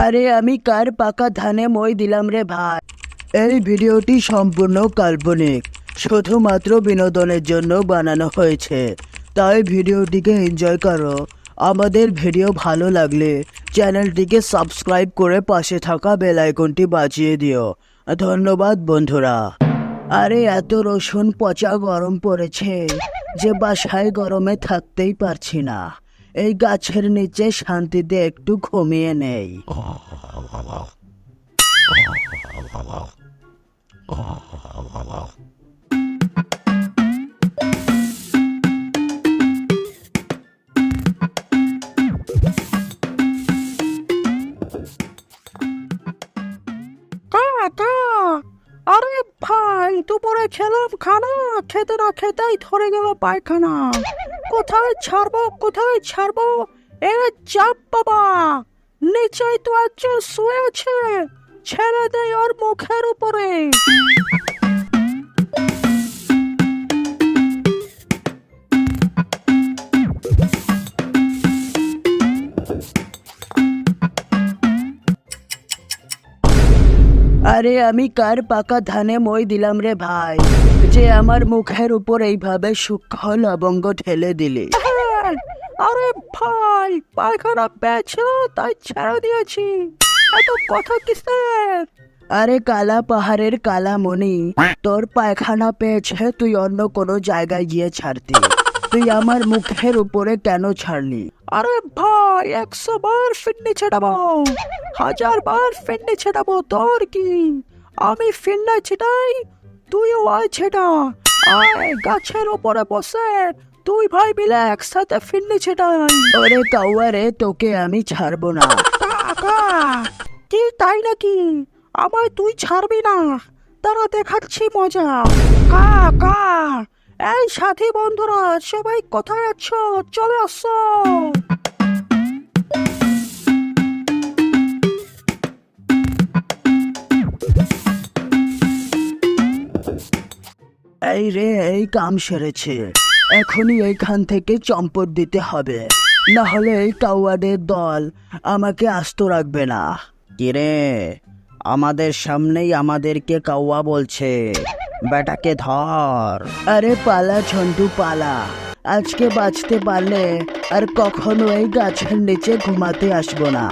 আরে আমি কার পাকা ধানে মই দিলাম রে ভাই। এই ভিডিওটি সম্পূর্ণ কাল্পনিক, শুধুমাত্র বিনোদনের জন্য বানানো হয়েছে, তাই ভিডিওটিকে এনজয় করো। আমাদের ভিডিও ভালো লাগলে চ্যানেলটিকে সাবস্ক্রাইব করে পাশে থাকা বেল আইকনটি বাজিয়ে দিও। ধন্যবাদ বন্ধুরা। আরে এত রসুন পচা গরম পড়েছে যে বাসায় গরমে থাকতেই পারছি না। এই গাছের নিচে শান্তিতে একটু ঘুমিয়ে নেই। আরে ভাই, দুপুরে খেলাম খানা, খেতে না খেতেই ধরে গেল পায়খানা। কোথায় ছাড়বো এ চাপ বাবা। নিচেই তো একজন শুয়ে আছে, ছেড়ে দেয় ওর মুখের উপরে। আরে আমি কার পাকা ধানে মই দিলাম রে ভাই, যে আমার মুখের উপর এইভাবে সূক্ষ্ম লবঙ্গ ঢেলে দিলি। আরে ভাই, পায়খানা পেয়েছিল তাই ছেড়ে দিয়েছি। এত কথা কিসের? আরে কালা পাহাড়ের কালা মণি, তোর পায়খানা পেয়েছে, তুই অন্য কোনো জায়গায় গিয়ে ছাড়তি, তুই আমার মুখের উপরে কেন ছাড়লি? আরে ভাই, 100 বার ফিন্নি ছেটাবো, 1000 বার ফিন্নি ছেটাবো, তোর কি? আমি ফিন্না ছেটাই, তুইও আয় ছেটা। আয় গাছের উপরে বসে তুই ভাই মিলে একসাথে ফিন্নি ছেটাই। ওরে কাউয়া রে, তোকে আমি ছাড়বো না। কাকা, কি তাই নাকি? আমায় তুই ছাড়বি না? তারা দেখাচ্ছি মজা। কাকা, এই সাথী বন্ধুরা সবাই কোথায় আছো? চলে আসো। এই রে, এই কাম সেরেছে, এখনই এইখান থেকে চম্পট দিতে হবে, না হলে এই কাউয়াদের দল আমাকে আস্ত রাখবে না। কিরে, আমাদের সামনেই আমাদেরকে কাউয়া বলছে, বেটাকে ধর। আরে পালা ঝন্টু পালা, আজকে বাঁচতে পারলে আর কখনো এই গাছের নিচে ঘুমাতে আসবো না।